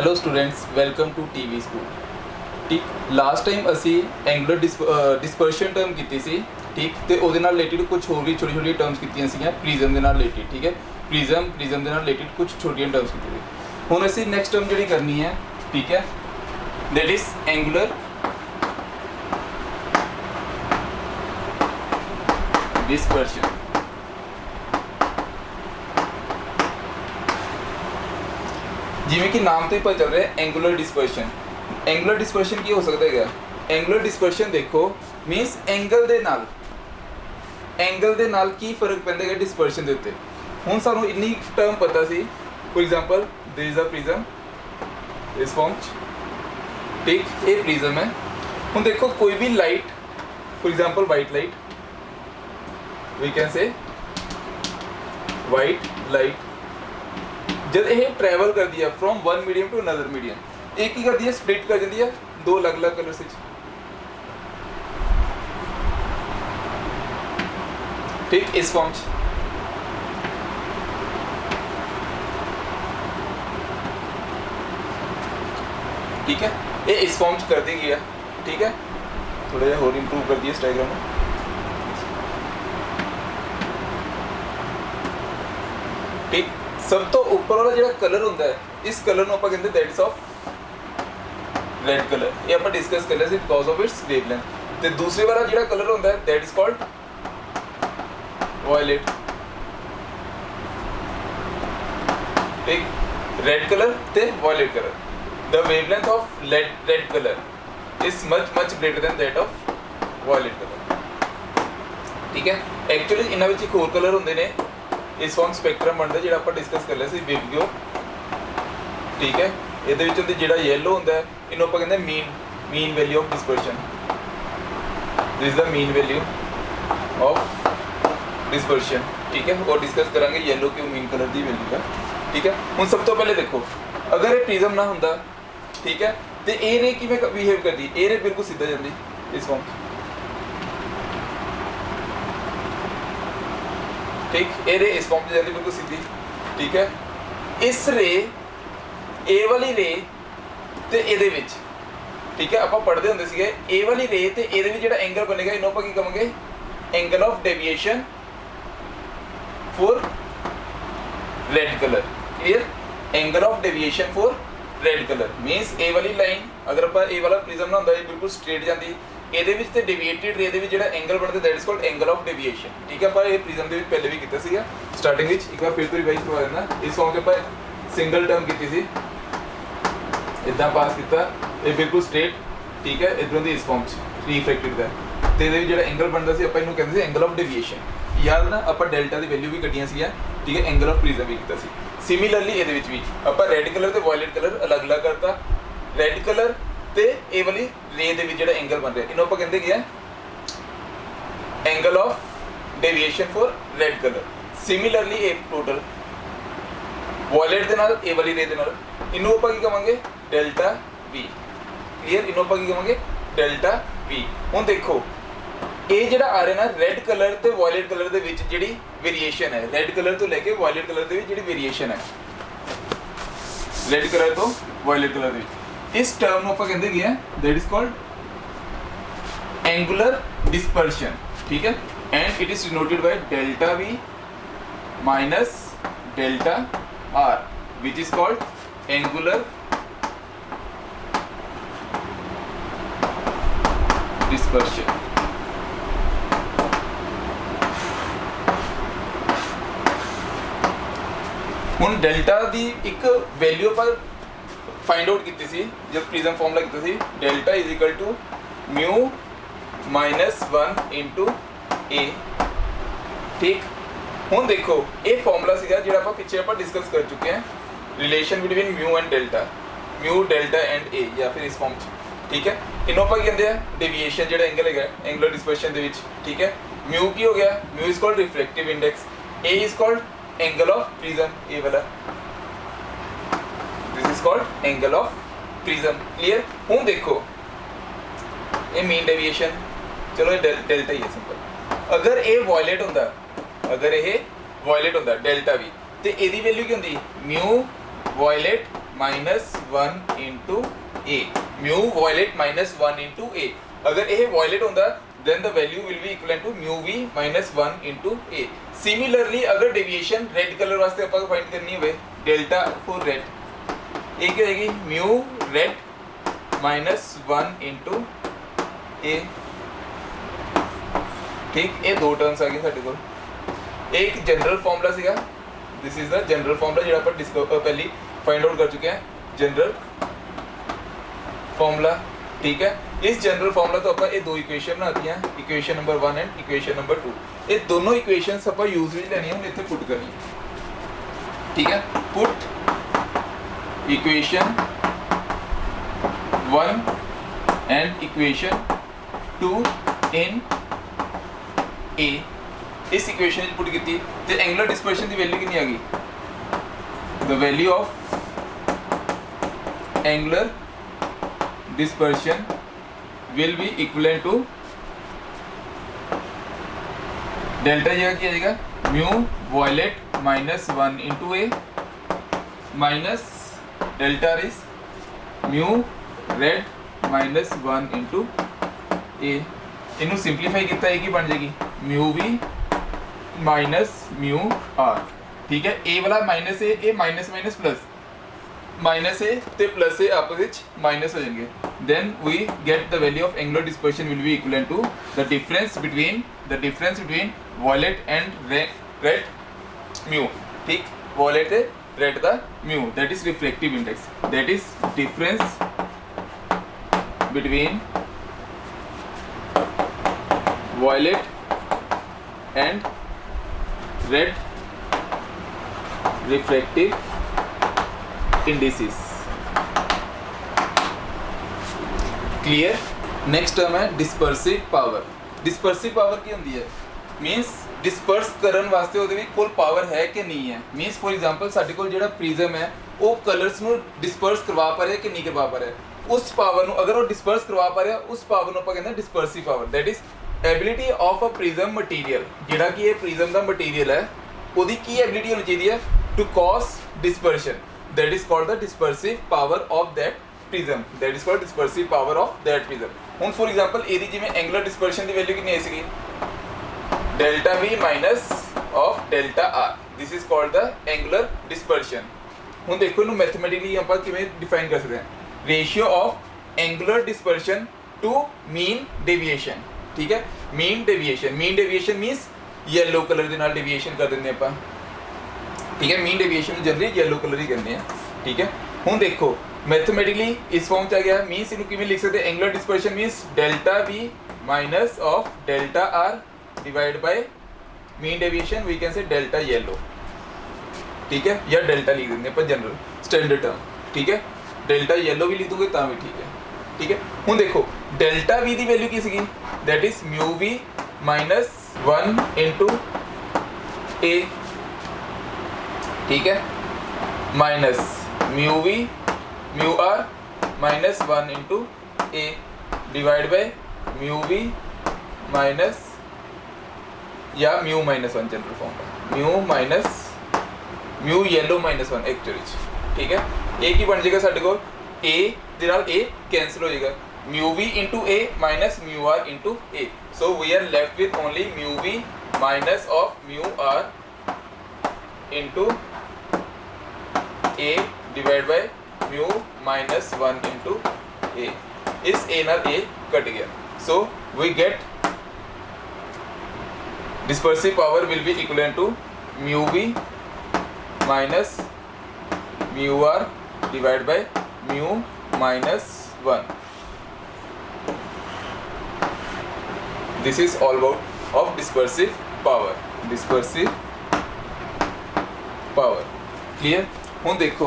Hello students, welcome to TV school. ठीक, last time असी angular dispersion term की सी, ठीक, तो ਉਹਦੇ ਨਾਲ रिलेटेड कुछ होर भी छोटी छोटी टर्म्स कीतियां सीगियां प्रिज्म के नाल रिलेटेड। ठीक है, प्रिज्म के नाल रिलेटेड कुछ छोटियां टर्म्स की थी। हुण असी नैक्सट टर्म जिहड़ी करनी है, ठीक है, दैट इज एंगुलर डिस्पर्शन। जिमें कि नाम तो ही पता चल रहा है एंगुलर डिस्पर्शन। एंगुलर डिस्पर्शन की हो सकता है क्या? एंगुलर डिस्पर्शन देखो मीनस एंगल दे नाल की फर्क पैंदा है डिस्पर्शन के उत्ते। हुण सानू इन्नी टर्म पता सी, for example there is a prism इस फॉर्म, ठीक, ये प्रिज्म है। हुण देखो कोई भी light, for example white light, we can say white light, जब ये ट्रैवल कर दिया from one medium to another medium, एक ही कर दिया स्प्लिट कर दी है दो अलग अलग कलर्स। ठीक, इस फॉर्म ठीक है, ये इस फॉर्म कर दी गई है। ठीक है, थोड़ा जिहा और इंप्रूव कर दिया इस डायग्राम में। ठीक, सब तो ऊपर वाला जो कलर होता है, इस कलर को आप कहते that is of red colour. ये आप डिस्कस कर रहे थे बिकॉज ऑफ इट्स वेवलेंथ। तो दूसरे वाला जो कलर होता है दैट इज कॉल्ड वायलेट। ठीक, रेड कलर ते violet colour, the wavelength of red colour is much greater than that of violet colour. ठीक है, एक्चुअली इन्हां विच एक होर कलर होंदे ने, इस फॉर्म स्पैक्ट्रम बनता जो आप डिस्कस कर रहे थे विबग्यो। ठीक है, ये जो येलो होता है इन्हों आप कहते mean value of dispersion. This is the mean value of dispersion. ठीक है, और डिस्कस करांगे येलो की मीन कलर की वैल्यू का। ठीक है, हम सब तो पहले देखो अगर ये प्रिज्म ना होंदा, ठीक है, तो ये रे किवें बिहेव करती, ये रे बिल्कुल सीधा जाती इस फॉर्म। ठीक, ये रे इस फॉर्म से जाती बिल्कुल सीधी। ठीक है, इस रे ए वाली रे ते एदे विच, ठीक है, आप पढ़ते होंगे सीगे ए वाली रे ते एदे विच जिहड़ा एंगल बनेगा इन्हों आपां की कहांगे angle of deviation for red colour. Clear, angle of deviation for red colour means A वाली लाइन अगर आप ए वाला प्रिज्म ना होंदा बिल्कुल स्ट्रेट जाती, ਇਹਦੇ ਵਿੱਚ ਤੇ ਡਿਵੀਏਟਡ ਰੇ ਦੇ ਵਿੱਚ ਜਿਹੜਾ ਐਂਗਲ ਬਣਦਾ that is called angle of deviation. ठीक है, ਆਪਾਂ ਇਹ ਪ੍ਰਿਜ਼ਮ ਦੇ ਵਿੱਚ ਪਹਿਲੇ ਵੀ ਕੀਤਾ ਸੀਗਾ ਸਟਾਰਟਿੰਗ ਵਿੱਚ, ਇੱਕ ਵਾਰ ਫਿਰ ਤੋਂ ਰਿਵਾਈਜ਼ ਕਰਵਾ ਦਿੰਦਾ। ਇਸ ਫਾਰਮ ਤੇ ਆਪਾਂ ਸਿੰਗਲ ਟਰਮ ਕੀਤੀ ਸੀ, ਇਦਾਂ ਪਾਸ ਕੀਤਾ, ਇਹ ਬਿਲਕੁਲ ਸਟ੍ਰੇਟ। ਠੀਕ ਹੈ, ਇਧਰੋਂ ਦੀ ਇਸ ਫਾਰਮ 'ਚ ਰਿਫਲੈਕਟਡ ਦਾ ਤੇ ਇਹਦੇ ਵਿੱਚ ਜਿਹੜਾ ਐਂਗਲ ਬਣਦਾ ਸੀ ਆਪਾਂ ਇਹਨੂੰ ਕਹਿੰਦੇ ਸੀ ਐਂਗਲ ਆਫ ਡਿਵੀਏਸ਼ਨ। ਯਾਦ ਨਾ, ਆਪਾਂ ਡੈਲਟਾ ਦੀ ਵੈਲਿਊ ਵੀ ਕੱਢੀਆਂ ਸੀਗੀਆਂ। ਠੀਕ ਹੈ, ਐਂਗਲ ਆਫ ਪ੍ਰਿਜ਼ਮ ਵੀ ਕੀਤਾ ਸੀ। ਸਿਮਿਲਰਲੀ ਇਹਦੇ ਵਿੱਚ ਵੀ ਆਪਾਂ ਰੈੱਡ ਕਲਰ ਤੇ ਵਾਇਲਟ ਕਲਰ ਅਲੱਗ-ਅਲੱਗ ਕਰਤਾ। ਰੈੱਡ ਕਲਰ ਤੇ ਇਹ ਵਾਲੀ ਰੇ ਦੇ ਵਿੱਚ ਜਿਹੜਾ ਐਂਗਲ ਬਣ ਰਿਹਾ ਇਹਨੂੰ ਆਪਾਂ ਕਹਿੰਦੇ ਕੀ ਹੈ angle of deviation for red colour. Similarly एक टोटल वायलेट दे नाल ए वाली रे दे नाल इनू ਆਪਾਂ ਕੀ ਕਹਾਂਗੇ डेल्टा V। क्लियर, इनू ਆਪਾਂ ਕੀ ਕਹਾਂਗੇ डेल्टा V। ਹੁਣ ਦੇਖੋ ਇਹ ਜਿਹੜਾ ਆ ਰਿਹਾ ਨਾ ਰੈੱਡ ਕਲਰ ਤੇ ਵਾਇਲਟ ਕਲਰ ਦੇ ਵਿੱਚ ਜਿਹੜੀ ਵੇਰੀਏਸ਼ਨ ਹੈ, ਰੈੱਡ ਕਲਰ ਤੋਂ ਲੈ ਕੇ ਵਾਇਲਟ ਕਲਰ ਦੇ ਵਿੱਚ ਜਿਹੜੀ ਵੇਰੀਏਸ਼ਨ ਹੈ, ਰੈੱਡ ਕਲਰ ਤੋਂ ਵਾਇਲਟ ਕਲਰ ਦੇ ਵਿੱਚ, ਇਸ ਟਰਮ ਨੂੰ ਆਪਾਂ ਕਹਿੰਦੇ ਕੀ ਹੈ that is called angular dispersion. ठीक है, and it is denoted by delta V minus delta R which is called angular dispersion. हुण डेल्टा दी एक वैल्यू पर फाइंड आउट की सी जब प्रिज्म फॉर्मूला किया सी, delta is equal to mu -1 into A. ठीक, हुण देखो ये फॉर्मूला सीगा जिहड़ा आपां पिछे आपां डिस्कस कर चुके हैं, relation between mu and delta, mu delta and A, या फिर इस फॉर्म च। ठीक है, इन्हों आपां कहते हैं डेविएशन जिहड़ा एंगल है एंगुलर डिस्पर्शन दे विच। ठीक है, म्यू की हो गया, mu is called reflective index, A is called angle of prism, A वाला this is called angle of prism. Clear, हुण देखो ये मीन डेविएशन, चलो ये डेल्टा ही है सिंपल। अगर ये वायलेट होंदा, अगर ये वायलेट होंदा डेल्टा V, तो यदी वैल्यू की होंदी म्यू वायलेट -1 इंटू ए, म्यू वॉयलेट -1 इंटू ए। अगर यह वॉयलेट होंदा then the value will be equivalent to mu v -1 into a। Similarly अगर डेविएशन रेड कलर वास्ते ਆਪਾਂ फाइंड करनी होवे डेल्टा फॉर रेड, ये क्या होगी mu red -1 into a। ठीक, ये दो टर्म्स आ गए साडे कोल। एक जनरल फॉर्मूला सीगा, this is the general formula जिहड़ा ਆਪਾਂ पहले फाइंड आउट कर चुके हैं, जनरल फॉर्मूला। ठीक है, इस जनरल फॉर्मूला तो आप ये दो इक्वेशन बनाती हैं, equation number 1 and equation number 2। ये दोनों इक्वेशंस आप यूज में लेनी है, इतने पुट करनी है। ठीक है, पुट इक्वेशन 1 एंड इक्वेशन 2 इन ए। इस इक्वेशन पुट की तो एंगुलर डिस्पर्शन की वैल्यू कितनी आ गई, the value of angular dispersion will be equivalent to delta ये क्या आ जाएगा mu violet -1 into A minus delta is mu red -1 into A. इनू सिंपलीफाई किया है कि बन जाएगी mu V minus mu R. ठीक है, ए वाला minus A minus minus plus, minus A ते प्लस ए आपस विच माइनस हो जाएंगे। Then we get the value of angular dispersion will be equivalent to the difference between violet and red mu. ठीक, violet red का mu, that is reflective index, that is difference between violet and red reflective indices. Clear. Next term है dispersive power. Dispersive power की होंदी है मीनस disperse करन वास्ते ਉਹਦੇ ਵਿੱਚ coal power है कि नहीं है। मीनस फॉर एग्जांपल ਸਾਡੇ ਕੋਲ ਜਿਹੜਾ ਪ੍ਰਿਜ਼ਮ ਹੈ ਉਹ ਕਲਰਸ ਨੂੰ ਡਿਸਪਰਸ ਕਰਵਾ ਪਾ ਰਿਹਾ ਕਿ ਨਹੀਂ ਕਰਵਾ ਪਾ ਰਿਹਾ। ਉਸ ਪਾਵਰ ਨੂੰ ਅਗਰ ਉਹ ਡਿਸਪਰਸ ਕਰਵਾ ਪਾ ਰਿਹਾ ਉਸ ਪਾਵਰ ਨੂੰ ਆਪਾਂ ਕਹਿੰਦੇ dispersive power. That is ability of a prism material. ਜਿਹੜਾ ਕਿ ਇਹ ਪ੍ਰਿਜ਼ਮ ਦਾ ਮਟੀਰੀਅਲ ਹੈ ਉਹਦੀ ਕੀ ਐਬਿਲਿਟੀ ਹੋਣੀ ਚਾਹੀਦੀ ਹੈ to cause dispersion. That is called the dispersive power of that prism. That is called dispersive power of that prism. ਹੁਣ for example ਇਹਦੀ ਜਿਵੇਂ ਐਂਗੂਲਰ ਡਿਸਪਰਸ਼ਨ ਦੀ ਵੈਲਿਊ ਕਿੰਨੀ ਆਈ ਸੀਗੀ delta v minus of delta r। This is called the angular dispersion. ਹੁਣ ਦੇਖੋ ਇਹਨੂੰ ਮੈਥਮੈਟਿਕਲੀ ਆਪਾਂ ਕਿਵੇਂ ਡਿਫਾਈਨ ਕਰ ਸਕਦੇ ਹਾਂ ratio of angular dispersion to mean deviation. ਠੀਕ ਹੈ, mean deviation means yellow colour ਦੇ ਨਾਲ ਡੇਵੀਏਸ਼ਨ ਕਰ ਦਿੰਦੇ ਆਪਾਂ। ठीक है, मीन डेविएशन में जनरली येलो कलर ही करते हैं। ठीक है, हूँ देखो मैथमेटिकली इस फॉर्म च आ गया मीनस इनू किवें लिख सकते हैं angular dispersion means delta V minus of delta R divide by mean deviation we can say delta yellow. ठीक है, या डेल्टा लिख देंगे अपन जनरल स्टैंडर्ड टर्म। ठीक है, डेल्टा येलो भी लिख दोगे ता भी ठीक है। ठीक है, हूँ देखो डेल्टा वी की वैल्यू की सी that is mu V minus 1 into A. ठीक है, minus mu V mu R minus 1 into A divide by mu V minus या mu minus 1 general form mu minus mu yellow minus 1 actually. ठीक है, ए की बन जाएगा साढ़े को ए दे नाल ए कैंसिल हो जाएगा mu V into A minus mu R into A. So we are left with only mu V minus of mu R into a divide by mu minus 1 into A. इस ए नाल A cut गया। So we get dispersive power will be equivalent to mu V minus mu R divide by mu minus 1। This is all about of dispersive power. Dispersive power clear. हूँ देखो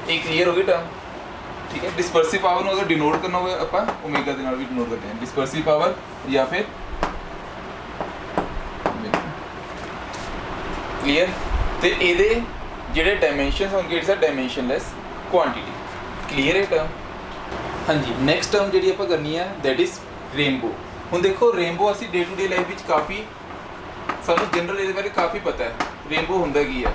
एक clear हो गई term. ठीक है, dispersive power अगर denote करना हो ਆਪਾਂ ओमेगा ਦੇ ਨਾਲ ਵੀ डिनोट करते हैं डिस्पर्सिव पावर या फिर क्लियर। ਤੇ ਇਹਦੇ ਜਿਹੜੇ ਡਾਈਮੈਂਸ਼ਨਸ ਹੋਣਗੇ ਇਟਸ ਅ ਡਾਈਮੈਂਸ਼ਨਲੈਸ ਕੁਆਂਟੀਟੀ। क्लियर है टर्म। हाँ जी, नैक्सट टर्म जी आप करनी है दैट इज रेनबो। हूँ देखो रेनबो असी डे टू डे लाइफ में काफ़ी सानू जनरल ये बारे काफ़ी पता है रेनबो होंदा की है।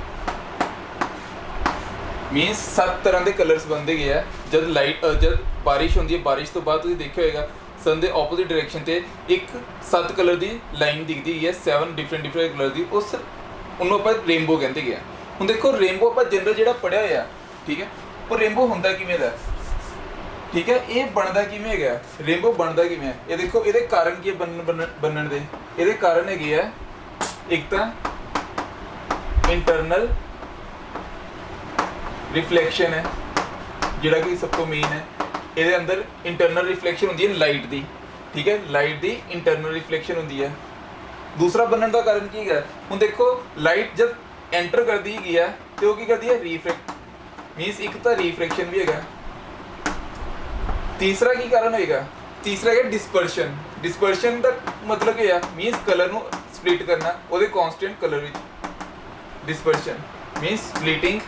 मीनस 7 तरह के कलर्स बनते गए हैं। जब लाइट जब बारिश होती है, बारिश तो बाद तुसीं देखिया होएगा सन के ओपोजिट डायरैक्शन से एक 7 कलर की लाइन दिखती है, 7 डिफरेंट कलर की, उस उन्होंने आप रेनबो कहते हैं। हुण देखो रेनबो आप जनरल जो पढ़िया होया, ठीक है, वो रेनबो होंदा किवें दा, ठीक है, ये बनता किवें है, रेनबो बनता किवें है, ये देखो ये कारण की बनन दे, ये कारण है एक तो इंटरनल रिफ्लैक्शन है जिहड़ा कि सब तो मेन है। ये अंदर इंटरनल रिफ्लैक्शन होंदी है लाइट की, ठीक है, लाइट की इंटरनल रिफ्लैक्शन होंदी है। दूसरा बनने का कारण की है, हुण देखो लाइट जब एंटर करती है तो वो की करती है रिफ्रैक्ट, मीनस एक तो रिफ्रैक्शन भी है। तीसरा की कारण होएगा, तीसरा है डिस्पर्शन। डिस्पर्शन का मतलब क्या है, मीनस कलर को स्प्लिट करना वो constant colour which. Dispersion मीनस splitting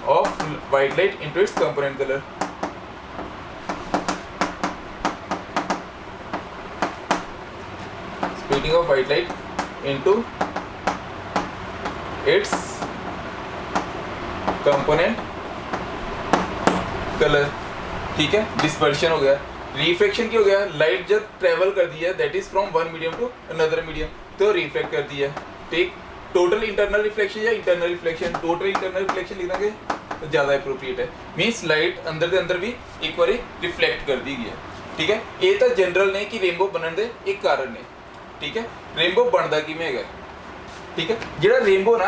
of white light into its component colour. Splitting of white light into its component colour, ठीक है। डिस्पर्शन हो गया। रिफ्रैक्शन क्या हो गया, लाइट जब ट्रेवल करती है that is from one medium to another medium तो रिफ्रैक्ट करती है, ठीक। टोटल इंटरनल रिफ्लेक्शन या internal reflection, total internal reflection लिखना के तो ज़्यादा अप्रोप्रिएट है। मीन्स लाइट अंदर के अंदर भी एक बार रिफ्लैक्ट कर दी गई है, ठीक है। ये तो जनरल ने कि रेनबो बनने के एक कारण ने, ठीक है। रेनबो बनता किवें है, ठीक है। जिहड़ा रेनबो ना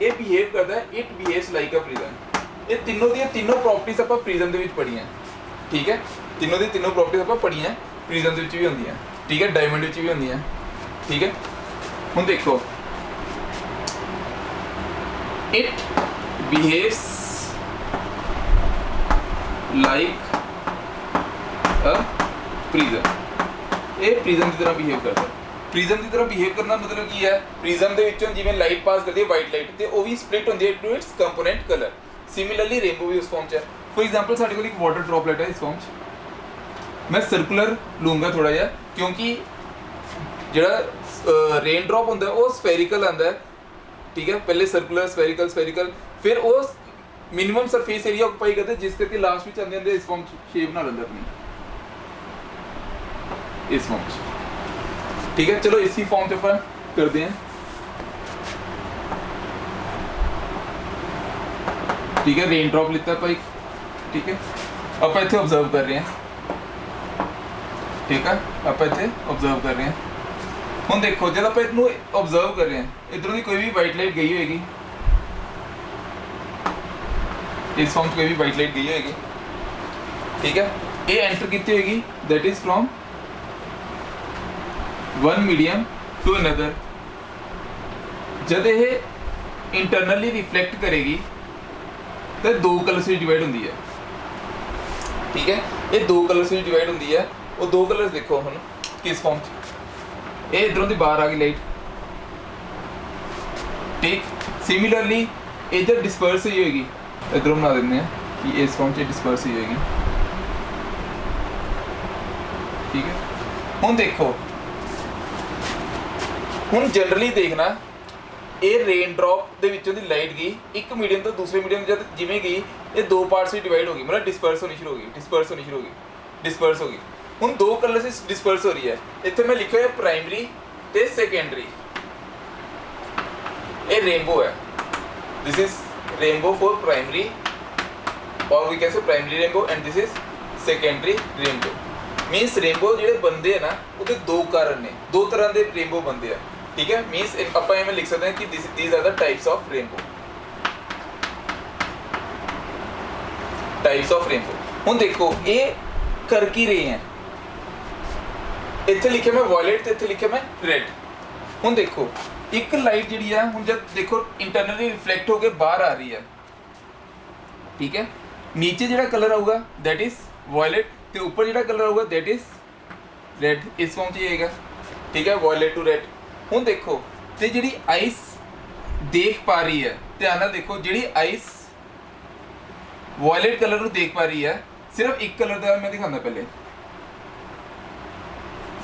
ये बिहेव करता है, it behaves like a prism. ये तीनों दी तीनों प्रॉपर्टीज आप प्रिज्म दे विच पढ़ियां, ठीक है। तीनों दी तीनों प्रॉपर्टीज आप पढ़ियां प्रिज्म दे विच भी होंदियां, ठीक है, डायमंड विच भी होंदियां, ठीक है। हुण देखो it behaves like a prism, ये प्रिज्म की तरह बिहेव करता है। प्रिज्म की तरह बिहेव करना मतलब की है, प्रिज्म के विचों जिवें लाइट पास करती है वाइट लाइट तो वो भी स्प्लिट होती है to its component colour. Similarly rainbow भी उस फॉर्म च है। फॉर एग्जांपल साडे कोल एक वाटर ड्रॉपलेट है इस फॉर्म च, मैं सर्कुलर लूँगा थोड़ा जिहा क्योंकि जिहड़ा रेन ड्रॉप होंदा है वो स्फेरिकल आंदा है, ठीक है। पहले सर्कुलर स्फेरिकल स्फेरिकल फिर वो मिनिमम सरफेस एरिया ऑक्यूपाई करते जिस करके लास्ट में आंदे आंदे इस फॉर्म शेप बना लेंदा अपनी इस फॉर्म च, ठीक है। चलो इसी फॉर्म च अपन करते हैं, ठीक है। रेन ड्रॉप लेता है एक, ठीक है, आप इतने ऑब्जर्व कर रहे हैं, ठीक है, आप इतने ऑब्जर्व कर रहे हैं। हुण देखो जब आप इतनू ऑब्जर्व कर रहे हैं इधरों की कोई भी वाइट लाइट गई होगी, इस फॉर्म कोई भी वाइट लाइट गई होगी, ठीक है। ये एंटर कितनी होगी that is from one medium to another. जब ये इंटरनली रिफ्लैक्ट करेगी तो दो कलर से डिवाइड होती है, ठीक है। ये दो कलर से डिवाइड होती है। वो दो कलर देखो हम किस फॉर्म ये इधरों की बाहर आ गई लाइट, ठीक। सिमिलरली ये जब डिस्पर्स ही होगी इधरों बना देते हैं कि इस फॉर्म से डिस्पर्स ही होगी, ठीक है। हुण देखो हुण जनरली देखना ये रेन ड्रॉप दे विचों दी लाइट गई एक मीडियम तो दूसरे मीडियम जब जिवें गई ये दो पार्ट्स में डिवाइड होगी, मतलब डिस्पर्स होनी शुरू होगी, डिस्पर्स होनी शुरू होगी, डिस्पर्स होगी। हुण दो कलर से डिस्पर्स हो रही है। इत्थे मैं लिखा है प्राइमरी ते सेकेंडरी। ये रेनबो है, this is rainbow for primary और we can say primary rainbow and this is secondary rainbow. Means rainbow जिहड़े बनते हैं ना उसके दो कारण ने, दो तरह के रेनबो बनते हैं, ठीक है। मीन्स आप इवें लिख सकते हैं कि these are the types of rainbow, types of rainbow. हुण देखो ये कर की रहे हैं, इत्थे लिखे मैं वायलेट ते इत्थे लिखे मैं रेड। हुण देखो एक लाइट जिहड़ी है हुण जब देखो इंटरनली रिफ्लैक्ट होकर बाहर आ रही है, ठीक है। नीचे जिहड़ा कलर आऊगा दैट इज वायलेट ते ऊपर जिहड़ा कलर आऊगा दैट इज रेड। इस फॉर्म च आएगा, ठीक है, वायलेट टू रेड। हुण देखो ते जिहड़ी आइस देख पा रही है, ध्यान नाल देखो, जिहड़ी आइस वायलेट कलर को देख पा रही है सिर्फ एक कलर का मैं दिखाना पहले।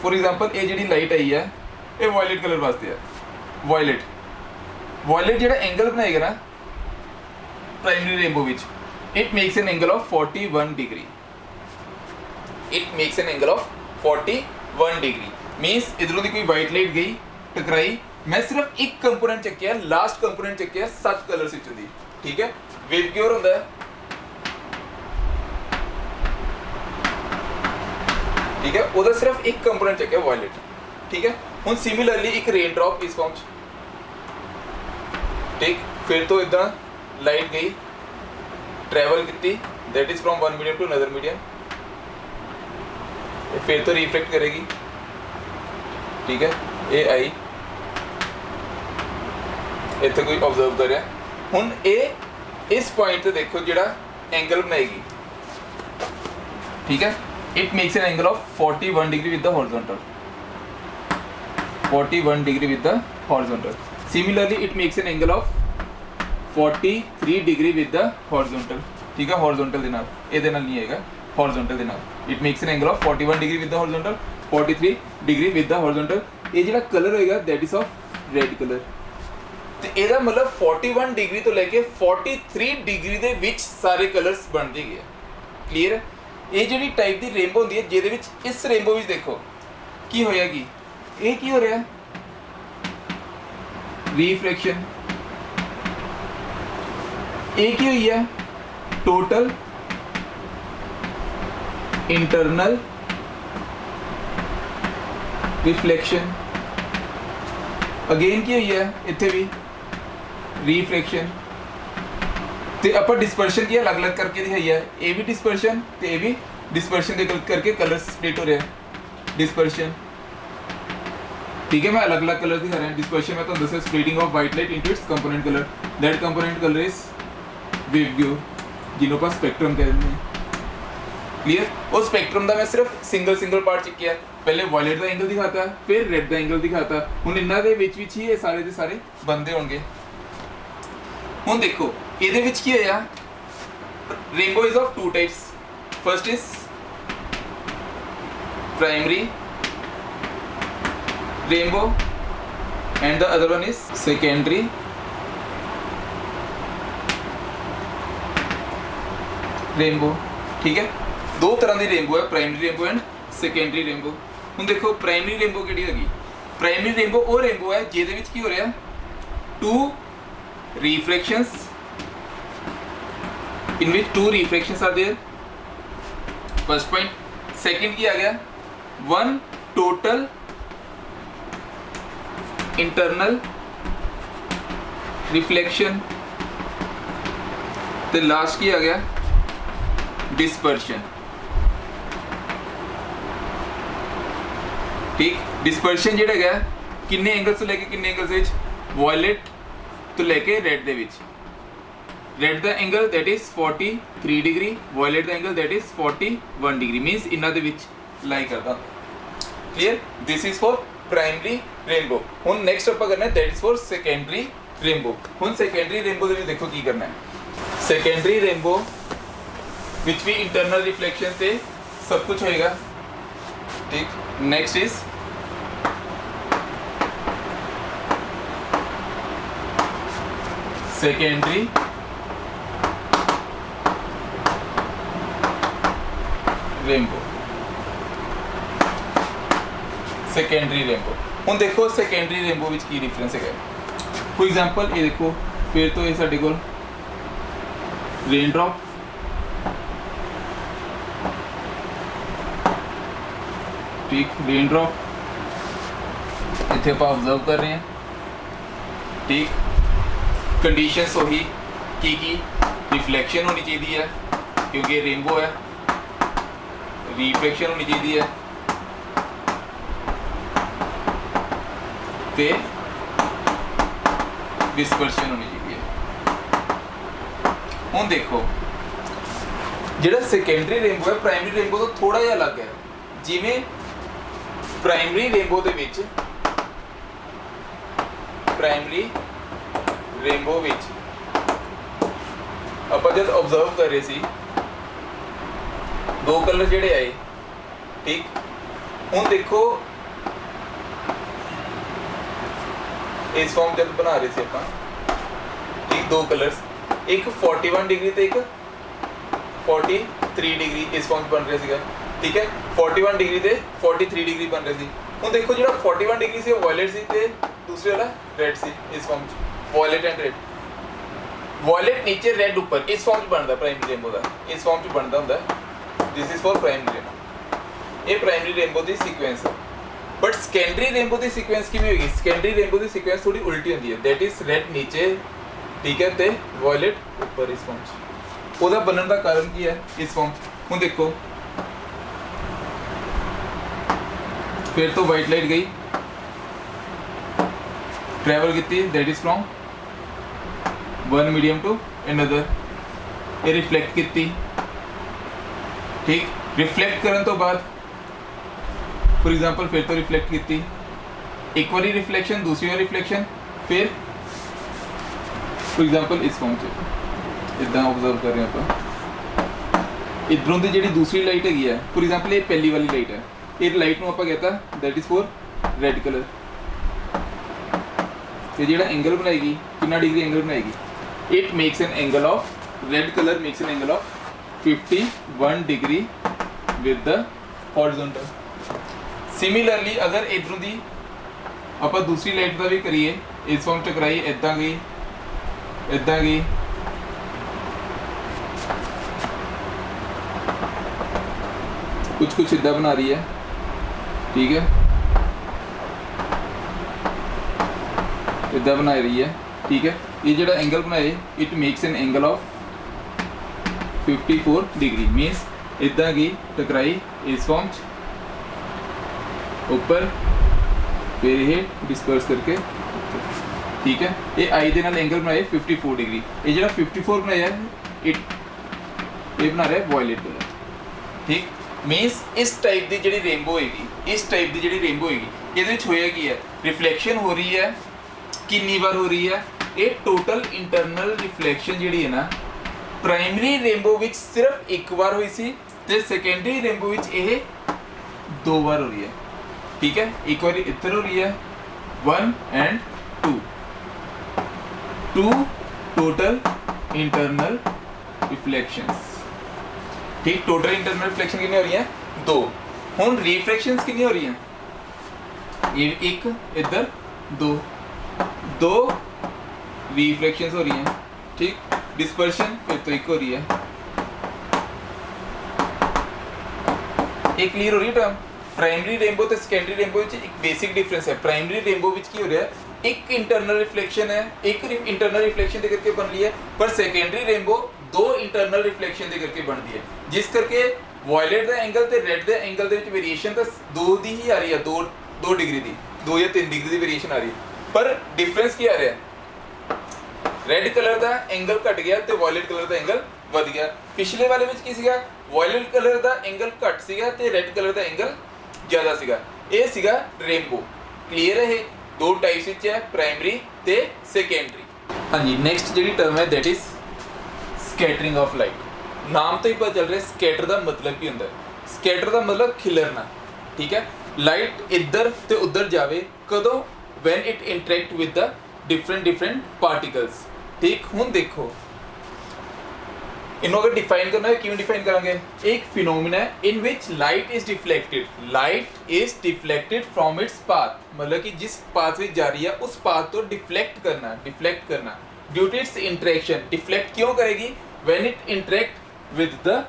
फॉर एग्जांपल ये जिहड़ी लाइट आई है ये वायलेट कलर वास्ते है। वायलेट वायलेट जिहड़ा एंगल बनाएगा ना प्राइमरी रेनबो विच it makes an angle of 41 degree it makes an angle of 41 degree means इधरों की कोई वाइट लाइट गई टकराई मैं सिर्फ एक कंपोनेंट चक्या लास्ट कंपोनेंट चक्या 7 कलर्स विचों दी ठीक है वेव क्यों होंदा है ठीक है उधर सिर्फ एक कंपोनेंट चक्या वायलेट ठीक है हुन सिमिलरली एक रेन ड्रॉप इस फॉर्म ठीक फिर तो इदा लाइट गई ट्रैवल की that is from one medium to another medium फिर तो रिफ्लेक्ट करेगी ठीक है ये आई इतने कोई ऑब्जर्व कर रहा हुन ये इस पॉइंट से देखो जिहड़ा एंगल बनाएगी ठीक है it makes an angle of 41 degree with the horizontal 41 degree with the horizontal similarly it makes an angle of 43 degree with the horizontal ठीक है हॉरिजॉन्टल दे नाल ਇਹਦੇ ਨਾਲ नहीं आएगा हॉरिजॉन्टल दे नाल it makes an angle of 41 degree with the horizontal 43 degree with the horizontal ये ਜਿਹੜਾ कलर होएगा that is of red colour ਤੇ ਇਹਦਾ ਮਤਲਬ 41 डिग्री तो लेके 43 डिग्री ਦੇ ਵਿੱਚ ਸਾਰੇ ਕਲਰਸ ਬਣਦੇ ਗਏ ਕਲੀਅਰ ਇਹ ਜਿਹੜੀ ਟਾਈਪ ਦੀ ਰੇਨਬੋ ਹੁੰਦੀ ਹੈ ਜਿਹਦੇ ਵਿੱਚ ਇਸ ਰੇਨਬੋ ਵਿੱਚ ਦੇਖੋ ਕੀ ਹੋਇਆ ਕੀ ਇਹ ਕੀ ਹੋ ਰਿਹਾ रिफ्लेक्शन एक ही हुई है टोटल इंटरनल रिफ्लेक्शन अगेन की हुई है इत्थे भी रिफ्लेक्शन ते अपन डिस्पर्शन की अलग अलग करके दिखाई है ये भी डिस्पर्शन ते ये भी डिस्पर्शन करके कलर स्प्लिट हो रहे हैं डिस्पर्शन ठीक है मैं अलग अलग कलर दिखा रहा हूं डिस्पर्शन में तो दस splitting of white light into its component colour that component colour is वेवग्यू जिन्हों पर स्पेक्ट्रम कहते हैं क्लियर और स्पेक्ट्रम का मैं सिर्फ सिंगल पार्ट चेक किया पहले वायलेट का एंगल दिखाता है फिर रेड का एंगल दिखाता हुन इन्हां दे विच विच ही ये सारे दे सारे बंदे होंगे हुन देखो ਇਹਦੇ ਵਿੱਚ ਕੀ ਹੋਇਆ rainbow is of two types first is primary rainbow and the other one is secondary rainbow ठीक है दो तरह की रेनबो है primary rainbow and secondary rainbow हुन देखो प्राइमरी रेनबो किहड़ी होगी प्राइमरी रेनबो वो रेनबो है जिहदे विच की हो रहा to रिफ्रैक्शंस in which two refractions are there first point second की आ गया one total internal reflection ਤੇ लास्ट की आ गया dispersion ठीक dispersion ਜਿਹੜਾ ਹੈਗਾ ਕਿੰਨੇ ਐਂਗਲਸ ਤੋਂ ਲੈ ਕੇ ਕਿੰਨੇ ਐਂਗਲਸ ਵਿੱਚ ਵਾਇਲਟ ਤੋਂ ਲੈ ਕੇ ਰੈਡ ਦੇ ਵਿੱਚ read the angle that is 43 degree violate the angle that is 41 degree means इन्हां दे विच लाई करदा clear this is for primary rainbow हुन नेक्स्ट ਆਪਾਂ करना है that is for secondary rainbow हुन सेकेंडरी रेनबो दे विच देखो की करना है सेकेंडरी रेनबो विच भी इंटरनल रिफ्लेक्शन से सब कुछ होएगा ठीक next is secondary rainbow secondary rainbow हुन देखो सेकेंडरी रेनबो विच की डिफरेंस है फॉर एग्जांपल ये देखो फिर तो ये साडे कोल रेन ड्रॉप ठीक रेन ड्रॉप इत्थे आप ऑब्जर्व कर रहे हैं ठीक कंडीशंस वही की रिफ्लेक्शन होनी चाहिए है क्योंकि रेनबो है रिफ्लेक्शन होनी चाहिए है ते डिस्पर्शन होनी चाहिए हुन देखो जिहड़ा सेकेंडरी रेनबो है प्राइमरी रेनबो तो थोड़ा जिहा अलग है जिवें प्राइमरी रेनबो दे विच प्राइमरी रेनबो विच आपां जद ऑब्जर्व कर रहे सी दो कलर जेडे आए ठीक हुन देखो इस फॉर्म जब बना रहे थे आप ठीक दो कलर्स एक 41 डिग्री तो एक 43 डिग्री इस फॉर्म बन रहा सीगा, ठीक है। 41 डिग्री ते 43 डिग्री बन रहे सी। हुण देखो जिहड़ा 41 डिग्री सी वायलेट सी ते दूसरे वाला रेड सी इस फॉर्म च, वायलेट एंड रेड। वायलेट नीचे रेड ऊपर इस फॉर्म च बनदा प्राइमरी रेनबो दा, इस फॉर्म च बनदा हुंदा। This is for primary rainbow. ये प्राइमरी रेनबो दी सीक्वेंस है। But secondary rainbow the sequence किवें होगी? सेकेंडरी रेनबो दी सीक्वेंस थोड़ी उल्टी होंदी है। दैट इज रेड नीचे, ठीक है, ते वायलेट ऊपर इस फॉर्म च। ओदा बनन दा कारण की है इस फॉर्म च? हुण देखो फिर तो वाइट लाइट गई, ट्रैवल की, that is from one medium to another, ये रिफ्लैक्ट की, ठीक। रिफ्लैक्ट करने तो बाद फॉर एग्जांपल फिर तो रिफ्लैक्ट की, एक बार रिफ्लैक्शन, दूसरी बार रिफ्लैक्शन, फिर फॉर एग्जांपल इस फॉर्म से इदा ऑब्जर्व कर रहे हैं आप। इधरों की जी दूसरी लाइट हैगी है, फॉर एग्जांपल ये पहली वाली लाइट है, ये लाइट में आप कहता that is for red colour. ये जो एंगल बनाएगी कितना डिग्री एंगल बनाएगी? It makes an angle of, red colour makes an angle of 51 degree with the horizontal. Similarly अगर इधरों की आप दूसरी लाइट का भी करिए, इस फॉर्म च कराइए, इदा गई इदा गई, कुछ कुछ इदा बना रही है, ठीक है, इदा बना रही है, ठीक है। ये जो एंगल बनाए it makes an angle of 54 degree, मीनस इदा की टकराई इस फॉर्म ऊपर, फिर ये डिस्पर्स करके, ठीक है। ये आई दे नाल एंगल बनाए 54 डिग्री। ये जो 54 बनाया इट ये बना रहा है वायलेट कलर, ठीक। मीनस इस टाइप की जी रेनबो होएगी, इस टाइप की जी रेनबो होएगी, ये होया की है, रिफ्लैक्शन हो रही है, कितनी बार हो रही है? ये टोटल इंटरनल रिफ्लैक्शन जी है ना, प्राइमरी रेनबो विच सिर्फ एक बार हुई सी, ते सेकेंडरी रेनबो विच ये 2 बार हो रही है, ठीक है। एक बार इधर हो रही है 1 एंड 2 टोटल इंटरनल रिफ्लेक्शंस, ठीक। टोटल इंटरनल रिफ्लेक्शन कितनी हो रही है? 2। हुण रिफ्रैक्शंस कितनी हो रही हैं? ये एक इधर 2 रिफ्रैक्शंस हो रही हैं, ठीक। डिस्पर्शन फिर तो एक हो रही है। एक क्लियर हो रही है टर्म? प्राइमरी रेनबो ते सेकेंडरी रेनबो विच एक बेसिक डिफरेंस है। प्राइमरी रेनबो विच की हो रहा है, एक इंटरनल रिफ्लेक्शन है, एक इंटरनल रिफ्लेक्शन दे करके बन रही है, पर सेकेंडरी रेनबो 2 इंटरनल रिफ्लेक्शन दे करके बन रही है, जिस करके वायलेट दा एंगल ते रेड दे एंगल दे विच वेरिएशन तो 2 दी ही आ रही है, 2 डिग्री दी, 2 या 3 डिग्री दी वेरिएशन आ रही है, पर डिफरेंस क्या आ रहा है? रेड कलर का एंगल घट गया ते वायलेट कलर का एंगल वध गया। पिछले वाले विच की सीगा? वायलेट कलर का एंगल घट सीगा ते रेड कलर का एंगल ज़्यादा सीगा। ये सीगा रेनबो। क्लीयर है? ये 2 टाइप्स विच है, प्राइमरी ते सेकेंडरी। हाँ जी, नेक्स्ट जी टर्म है that is scattering of light. नाम तो ही पता चल रहा है स्कैटर का मतलब की होंदा है। स्कैटर का मतलब खिलरना, ठीक है। लाइट इधर ते उधर जावे कदों? When it interact with the different particles, ठीक। हुण देखो इन्हों अगर डिफाइन करना है, क्यों डिफाइन करेंगे? एक फिनोमिना है in which light is deflected, light is deflected from its path, मतलब कि जिस पाथ में जा रही है उस पाथ को डिफ्लेक्ट करना due to its interaction. Deflect क्यों करेगी? When it interact with the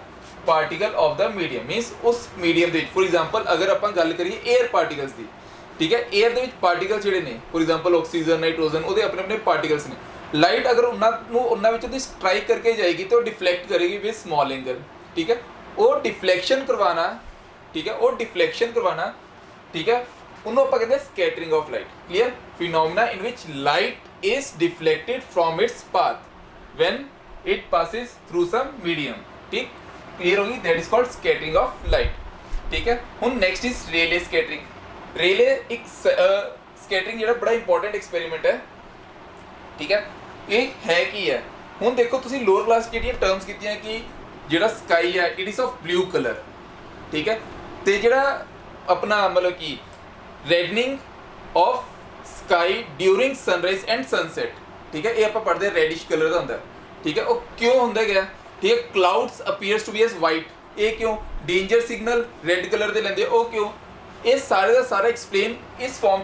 particle of the medium, means उस मीडियम दे। फॉर एग्जांपल अगर आप गल करिए एयर पार्टिकल्स की, ठीक है, एयर दे विच पार्टिकल जिहड़े ने, फॉर एग्जांपल ऑक्सीजन, नाइट्रोजन, उहदे अपने अपने पार्टिकल्स ने। लाइट अगर उन्होंने विचों स्ट्राइक करके जाएगी तो डिफ्लेक्ट करेगी विद स्मॉल एंगल, ठीक है। वो डिफ्लेक्शन करवाना, ठीक है, वो डिफ्लेक्शन करवाना, ठीक है, उन्होंने आप कहते हैं scattering of light. Clear? Phenomena in which light is deflected from its path when it passes through some medium, ठीक। क्लियर होगी? That is called scattering of light, ठीक है। हुन next is Rayleigh scattering. Rayleigh एक scattering जो बड़ा important experiment है, ठीक है। ये है की है? हुन देखो तुसी लोअर क्लास जी टर्म्स कीतियां कि जिहड़ा स्काई है it is of blue colour, ठीक है, ते जिहड़ा अपना मतलब कि reddening of sky during sunrise and sunset, ठीक है, ये आप पढ़ते रेडिश कलर का होंदा है, ठीक है। वो क्यों होंदा गया, ठीक है। Clouds appears to be as white, ये क्यों, डेंजर सिग्नल रेड कलर दे लेंदे, वो क्यों, ये सारे का सारा एक्सप्लेन इस फॉर्म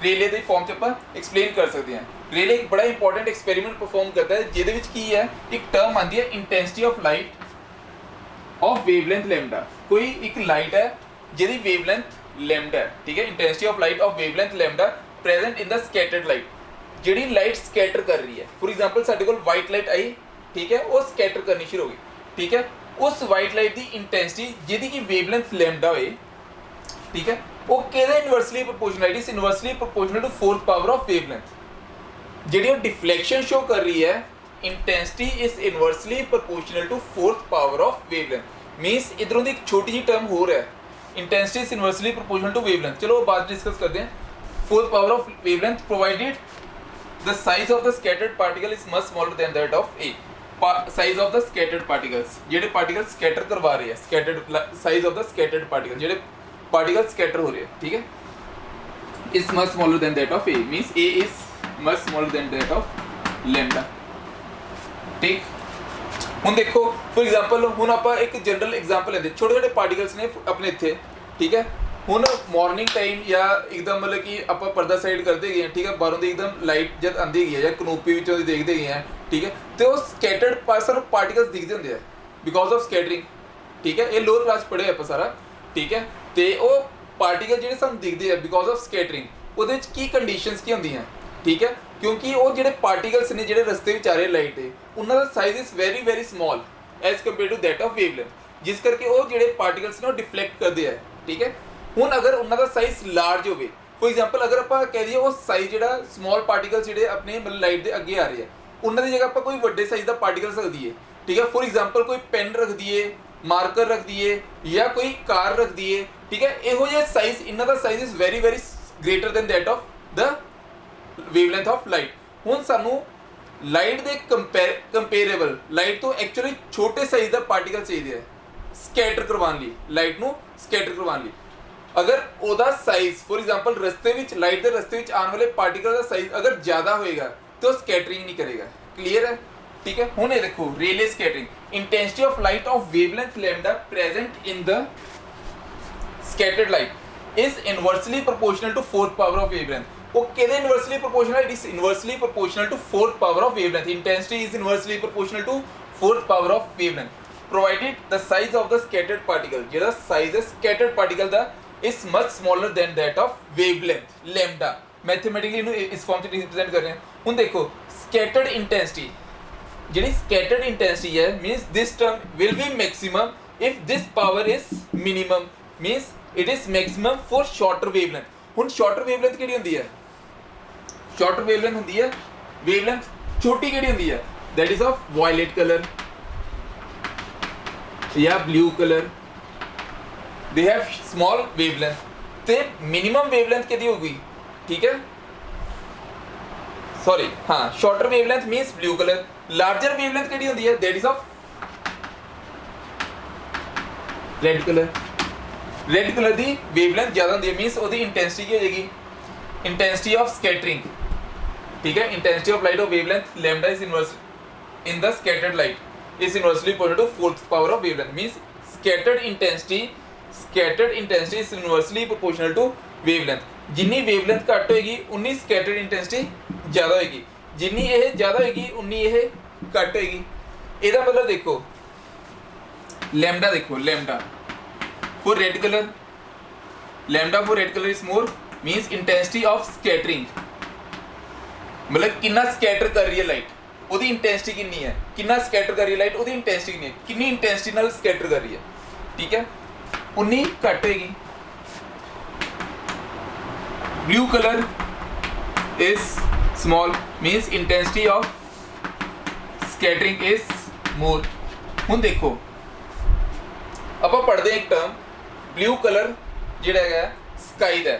रेले के फॉर्म च आप एक्सप्लेन कर सकते हैं। रेले एक बड़ा इंपॉर्टेंट एक्सपेरीमेंट परफॉर्म करता है जिहदे विच की है, एक टर्म आती है intensity of light of wavelength lambda. कोई एक लाइट है जिहदी वेवलेंथ लैम्डा है, ठीक है। Intensity of light of wavelength lambda present in the scattered light, जिहड़ी लाइट स्कैटर कर रही है। फॉर एग्जांपल साडे कोल वाइट लाइट आई, ठीक है, वो स्कैटर करनी शुरू हो गई, ठीक है। उस वाइट लाइट की इंटेंसिटी जिहदी की वेवलेंथ लैम्डा होए, ठीक है, वो किहदे inversely proportional, it is inversely proportional to fourth power of wavelength. जिहड़ी डिफ्लेक्शन शो कर रही है, intensity is inversely proportional to fourth power of wavelength. Means इधरों दी एक छोटी जी टर्म हो रहा है, intensity is inversely proportional to wavelength. चलो बात डिस्कस करते हैं। Fourth power of wavelength provided the size of the scattered particle is much smaller than that of A. Size of the scattered particles, जिहड़े particle scatter करवा रहे हैं, scattered size of the scattered particle, जिहड़े particle scatter हो रहे हैं, ठीक है, is much smaller than that of A. Means A is much smaller than that of lambda, ठीक। हुण देखो फॉर एग्जांपल, हुण आपां एक जनरल एग्जांपल लेंदे, छोटे छोटे पार्टिकल्स ने अपने इत्थे, ठीक है। हुण मॉर्निंग टाइम या एकदम मतलब कि आपां पर्दा साइड करते गए, ठीक है, बाहरों दी एकदम लाइट जद आंदी गई है या कनोपी विचों दी देखते गए हैं, ठीक है, तो वो स्कैटर्ड पार्सन पार्टिकल्स दिखते होंगे हैं बिकॉज ऑफ स्कैटरिंग, ठीक है। ये लोअर क्लास पढ़े आपां सारा, ठीक है। तो वो पार्टिकल जिहड़े सानूं दिखते हैं बिकॉज ऑफ स्कैटरिंग, ਉਹਦੇ ਵਿੱਚ ਕੀ ਕੰਡੀਸ਼ਨਸ ਕੀ ਹੁੰਦੀਆਂ, ठीक है, क्योंकि वो ਜਿਹੜੇ पार्टिकल्स ने ਜਿਹੜੇ ਰਸਤੇ ਵਿੱਚ ਆ ਰਹੇ ਲਾਈਟ ਦੇ, ਉਹਨਾਂ ਦਾ size is very very small as compare to that of wavelength, ਜਿਸ ਕਰਕੇ ਉਹ ਜਿਹੜੇ ਪਾਰਟੀਕਲਸ ਨੇ ਉਹ ਡਿਫਲੈਕਟ ਕਰਦੇ ਆ, ਠੀਕ ਹੈ। ਹੁਣ ਅਗਰ ਉਹਨਾਂ ਦਾ ਸਾਈਜ਼ ਲਾਰਜ ਹੋਵੇ, ਫॉर एग्जांपल ਅਗਰ ਆਪਾਂ ਕਹਿ ਦਈਏ ਉਹ ਸਾਈਜ਼ ਜਿਹੜਾ ਸਮਾਲ ਪਾਰਟੀਕਲਸ ਜਿਹੜੇ ਆਪਣੇ ਮਤਲਬ ਲਾਈਟ ਦੇ ਅੱਗੇ ਆ ਰਹੇ ਆ, ਉਹਨਾਂ ਦੀ ਜਗ੍ਹਾ ਆਪਾਂ ਕੋਈ ਵੱਡੇ ਸਾਈਜ਼ ਦਾ ਪਾਰਟੀਕਲ ਰੱਖ ਦਈਏ, ठीक है। फॉर एग्जांपल कोई पेन रख दिए, मार्कर रख दिए या कोई कार रख दिए, ठीक है। ਇਹੋ ਜਿਹੇ ਸਾਈਜ਼, ਇਹਨਾਂ ਦਾ size is very very greater than that of the wavelength of light. ਹੁਣ ਸਾਨੂੰ ਲਾਈਟ ਦੇ ਕੰਪੇरेबल ਲਾਈਟ ਤੋਂ ਐਕਚੁਅਲੀ ਛੋਟੇ ਸਾਈਜ਼ ਦਾ ਪਾਰਟੀਕਲ ਚਾਹੀਦਾ ਹੈ ਸਕੈਟਰ ਕਰਵਾਉਣ ਲਈ, ਲਾਈਟ ਨੂੰ ਸਕੈਟਰ ਕਰਵਾਉਣ ਲਈ। ਅਗਰ ਉਹਦਾ ਸਾਈਜ਼ ਫॉर एग्जांपल ਰਸਤੇ ਵਿੱਚ, ਲਾਈਟ ਦੇ ਰਸਤੇ ਵਿੱਚ ਆਉਣ ਵਾਲੇ ਪਾਰਟੀਕਲ ਦਾ ਸਾਈਜ਼ ਅਗਰ ਜ਼ਿਆਦਾ ਹੋਏਗਾ ਤਾਂ ਉਹ ਸਕੈਟਰਿੰਗ ਨਹੀਂ ਕਰੇਗਾ। ਕਲੀਅਰ ਹੈ, ठीक है। ਹੁਣ ਇਹ ਦੇਖੋ relay scattering, intensity of light of wavelength lambda present in the scattered light is inversely proportional to fourth power of wavelength। वो किधे inversely proportional, it is inversely proportional to fourth power of wavelength। Intensity is inversely proportional to fourth power of wavelength provided the size of the scattered particle, जेड़ा size है scattered particle दा is much smaller than that of wavelength lambda। Mathematically इनु इस form से represent कर रहे हैं। हुन देखो scattered intensity, JD scattered intensity है, means this term will be maximum if this power is minimum, means it is maximum for shorter wavelength। ਹੁਣ shorter wavelength ਕਿਹੜੀ ਹੁੰਦੀ ਹੈ, shorter wavelength ਹੁੰਦੀ ਹੈ wavelength ਛੋਟੀ ਕਿਹੜੀ ਹੁੰਦੀ ਹੈ, that is of violet color ਜਾਂ blue color, they have small wavelength। ਤੇ minimum wavelength ਕਿਹਦੀ ਹੋਊਗੀ, ਠੀਕ ਹੈ, सॉरी हाँ, shorter wavelength means blue color। larger wavelength ਕਿਹੜੀ ਹੁੰਦੀ ਹੈ, that is of red color। Red colour की वेवलेंथ ज़्यादा होती है, मीनस उसकी इंटेंसिटी की हो जाएगी, इंटेंसिटी ऑफ स्कैटरिंग, ठीक है। Intensity of light of wavelength lambda is inverse in the scattered light is inversely proportional to fourth power of wavelength. Means scattered intensity is inversely proportional to wavelength. जिन्नी wavelength घट होएगी उन्नी scattered intensity ज़्यादा होएगी, जिन्नी ये ज़्यादा होएगी उन्नी ये घट होएगी। ਇਹਦਾ मतलब देखो लैम्डा, देखो lambda for red color, lambda for red color is more, means intensity of scattering, मतलब कितना स्कैटर कर रही है लाइट, ਉਹਦੀ इंटेंसिटी कितनी है, कितना स्कैटर कर रही है लाइट, ਉਹਦੀ इंटेंसिटी कितनी है, कितनी इंटेंसिटी ਨਾਲ स्कैटर कर रही है, ठीक है, उन्नी घट होएगी। blue color is small, means intensity of scattering is more। ਹੁਣ देखो ਆਪਾਂ ਪੜ੍ਹਦੇ ਇੱਕ ਟਰਮ ब्लू कलर ਜਿਹੜਾ ਹੈਗਾ स्काई ਦਾ,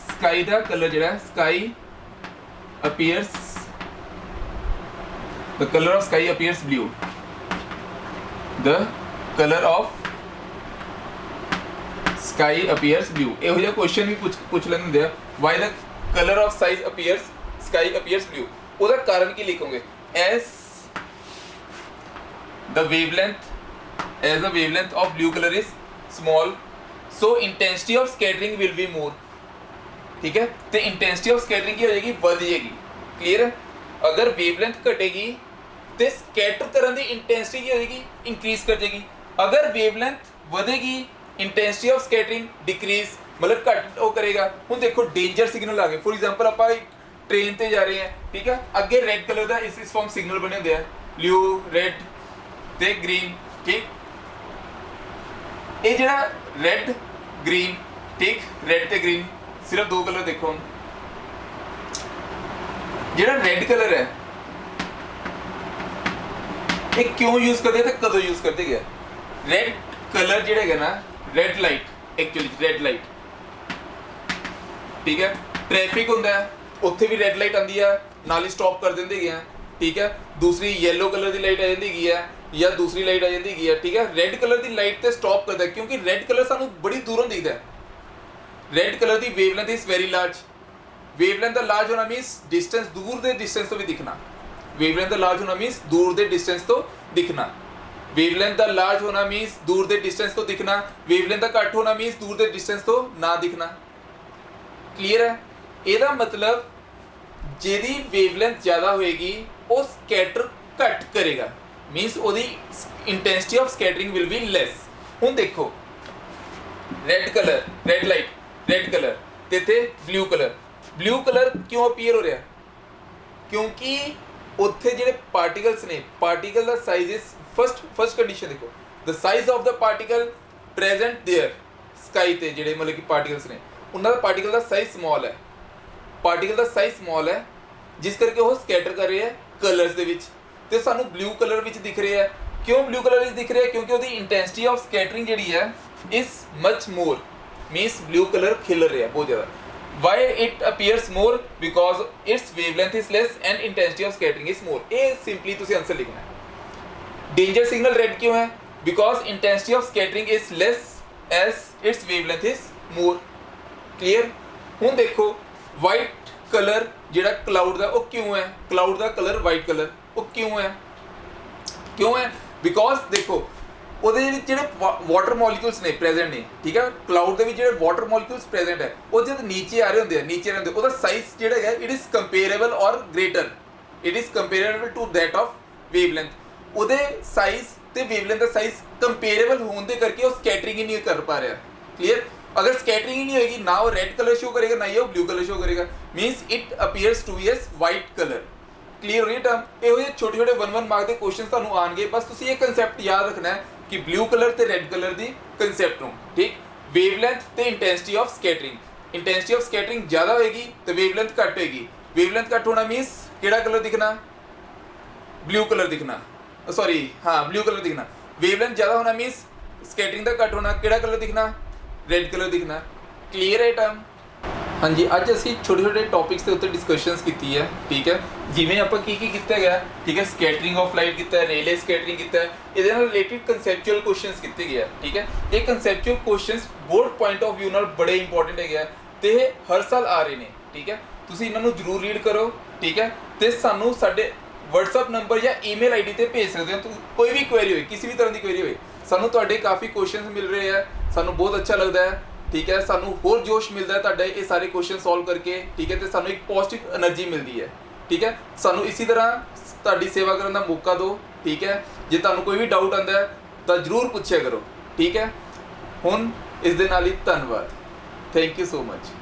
स्काई ਦਾ ਕਲਰ ਜਿਹੜਾ sky appears, the color of sky appears blue, the color of sky appears blue। ਇਹੋ ਜਿਹਾ ਕੁਐਸਚਨ ਵੀ ਪੁੱਛ ਲੈਂਦੇ ਹੁੰਦੇ ਆ, why the color of sky appears blue। ਉਹਦਾ ਕਾਰਨ ਕੀ ਲਿਖੋਗੇ, as the wavelength as the wavelength of blue color is small, so intensity of scattering will be more। ठीक है, तो इंटेंसिटी ऑफ स्कैटरिंग की हो जाएगी, बढ़ जाएगी। क्लियर है? अगर वेवलेंथ घटेगी तो स्कैटर करने की इंटेंसिटी की हो जाएगी, इंक्रीज कर जाएगी। अगर वेवलेंथ बढ़ेगी इंटेंसिटी ऑफ स्कैटरिंग डिक्रीज, मतलब घट वो करेगा। हुण देखो डेंजर सिग्नल आ गए, फॉर एग्जांपल आप ट्रेन ते जा रहे हैं, ठीक है, अगे रेड कलर का इस फॉर्म सिग्नल बने होंगे, ब्लू रेड ते ग्रीन। ठीक, ये जरा रेड ग्रीन, ठीक, रेड ते ग्रीन सिर्फ दो कलर देखो। जरा रेड कलर है ये क्यों यूज करते हैं, कदों यूज करते गया? रेड कलर जिहड़ा है ना, red light, actually red light, ठीक है, ट्रैफिक होंदा है उत्थे भी रेड लाइट आंदी है, नाल ही स्टॉप कर देंदे गए हैं। ठीक है, दूसरी येलो कलर की लाइट आ जाती है या दूसरी लाइट आ जाती है। ठीक है, रेड कलर की लाइट ते स्टॉप करता है क्योंकि रेड कलर सानू बड़ी दूरों दिखता है। रेड कलर की wavelength is very large. Wavelength दा लार्ज होना मींस डिस्टेंस, दूर दे डिस्टेंस तो भी दिखना। वेवलेंथ दा लार्ज होना मींस दूर दे डिस्टेंस तो दिखना। वेवलेंथ दा लार्ज होना मींस दूर दे डिस्टेंस तो दिखना। वेवलेंथ दा घट होना मींस दूर दे डिस्टेंस तो ना दिखना। क्लियर है? ਇਹਦਾ मतलब ਜਿਹਦੀ वेवलेंथ ज़्यादा होएगी वो स्कैटर घट करेगा, मीनस ਉਹਦੀ intensity of scattering will be less. ਹੁਣ देखो red colour, red light, red colour ਤੇ ਇੱਥੇ ब्लू कलर। ब्लू कलर क्यों अपीयर हो रहा? क्योंकि ਉੱਥੇ ਜਿਹੜੇ ਪਾਰਟੀਕਲਸ ਨੇ, ਪਾਰਟੀਕਲ ਦਾ ਸਾਈਜ਼ ਇਜ਼ ਫਸਟ ਕੰਡੀਸ਼ਨ ਦੇਖੋ, the size of the particle present there sky ਤੇ ਜਿਹੜੇ ਮਤਲਬ ਕਿ ਪਾਰਟੀਕਲਸ ਨੇ ਉਹਨਾਂ ਦਾ ਪਾਰਟੀਕਲ ਦਾ ਸਾਈਜ਼ ਸਮਾਲ ਹੈ। ਪਾਰਟੀਕਲ ਦਾ ਸਾਈਜ਼ ਸਮਾਲ ਹੈ ਜਿਸ ਕਰਕੇ ਉਹ ਸਕੈਟਰ ਕਰ ਰਹੇ ਹੈ ਕਲਰਸ ਦੇ ਵਿੱਚ, ਤੇ ਸਾਨੂੰ ਬਲੂ ਕਲਰ ਵਿੱਚ ਦਿਖ ਰਿਹਾ ਹੈ। ਕਿਉਂ ਬਲੂ ਕਲਰ ਵਿੱਚ ਦਿਖ ਰਿਹਾ? ਕਿਉਂਕਿ ਉਹਦੀ ਇੰਟੈਂਸਿਟੀ ਆਫ ਸਕੈਟਰਿੰਗ ਜਿਹੜੀ ਹੈ is much more, means blue colour खिल रहा है बहुत ज़्यादा। Why it appears more? Because it's wavelength is less and intensity of scattering is more. ये सिंपली तुसी आंसर लिखना है। डेंजर सिग्नल रेड क्यों है? Because intensity of scattering is less as its wavelength is more. Clear? हुण देखो white colour जिहड़ा cloud का वो क्यों है? क्लाउड का कलर वाइट कलर वो क्यों है? क्यों है? बिकॉज देखो ਉਹਦੇ ਵਿੱਚ ਜਿਹੜੇ ਵਾਟਰ ਮੋਲੀਕਿਊਲਸ ਨੇ ਪ੍ਰੈਜ਼ੈਂਟ ਨੇ, ਠੀਕ ਹੈ, ਕਲਾਊਡ ਦੇ ਵਿੱਚ ਜਿਹੜੇ ਵਾਟਰ ਮੋਲੀਕਿਊਲਸ ਪ੍ਰੈਜ਼ੈਂਟ ਹੈ ਉਹ ਜਦ ਨੀਚੇ ਆ ਰਹੇ ਹੁੰਦੇ ਆ, ਨੀਚੇ ਰਹਿੰਦੇ, ਉਹਦਾ ਸਾਈਜ਼ ਜਿਹੜਾ ਹੈ it is comparable or greater, it is comparable to that of wavelength. ਉਹਦੇ ਸਾਈਜ਼ ਤੇ ਵੇਵਲੈਂਥ ਦਾ ਸਾਈਜ਼ ਕੰਪੇਅਰੇਬਲ ਹੋਣ ਦੇ ਕਰਕੇ ਉਹ ਸਕੈਟਰਿੰਗ ਹੀ ਨਹੀਂ ਕਰ ਪਾ ਰਿਹਾ। ਕਲੀਅਰ? ਅਗਰ ਸਕੈਟਰਿੰਗ ਹੀ ਨਹੀਂ ਹੋਏਗੀ ਨਾ ਉਹ ਰੈਡ ਕਲਰ ਸ਼ੋ ਕਰੇਗਾ ਨਾ ਹੀ ਉਹ ਬਲੂ ਕਲਰ ਸ਼ੋ ਕਰੇਗਾ, means it appears to be as white colour. Clear ਹੋ ਰਹੀ ਟਰਮ? ਇਹੋ ਜਿਹੇ ਛੋਟੇ ਛੋਟੇ 1 ਮਾਰਕ ਦੇ ਕੁਐਸਚਨਸ ਤੁਹਾਨੂੰ ਆਣਗੇ, ਬਸ ਤੁਸੀਂ ਇਹ ਕਨਸੈਪਟ ਯਾਦ ਰੱਖਣਾ ਹੈ कि ब्लू कलर ते रेड कलर दी कंसैप्ट नो। ठीक, वेवलेंथ ते intensity of scattering. Intensity of scattering ज़्यादा होएगी तो वेवलेंथ घट होएगी। वेवलेंथ घट होना मीन्स केड़ा कलर दिखना? ब्लू कलर दिखना, सॉरी हाँ ब्लू कलर दिखना। वेवलेंथ ज़्यादा होना मीन्स स्कैटरिंग का घट होना, केड़ा कलर दिखना? रेड कलर दिखना। क्लीयर है टर्म? हाँ जी, अज असी छोटे छोटे टॉपिक्स के उत्ते डिस्कशनस की है। ठीक है, जिमें आप की किया गया, ठीक है, स्कैटरिंग ऑफ लाइट किया, रेले स्कैटरिंग किया, ये रिलेटेड कंसैप्चुअल क्वेश्चंस किए गए। ठीक है, ये conceptual questions board point of view नाल बड़े इंपॉर्टेंट है ते हर साल आ रहे हैं। ठीक है, तुसीं इन्हां नूं जरूर रीड करो। ठीक है, तो सानू साडे WhatsApp नंबर या ईमेल ID ते भेज सकते हो। कोई भी क्वेरी हो, किसी भी तरह की क्वेरी हो, सानू तुहाडे काफ़ी क्वेश्चंस मिल रहे हैं, सानू बहुत अच्छा लगता है। ठीक है, सानू होर जोश मिलता है तुहाडे ये सारे क्वेश्चन सॉल्व करके। ठीक है, तो सानू एक पॉजिटिव एनर्जी मिलती है। ठीक है, सानू इसी तरह तुहाडी सेवा करने का मौका दो। ठीक है, जे तुहानू कोई भी डाउट आंदा है तो जरूर पूछया करो। ठीक है, हुण इस दे नाल ही धन्नवाद। Thank you so much.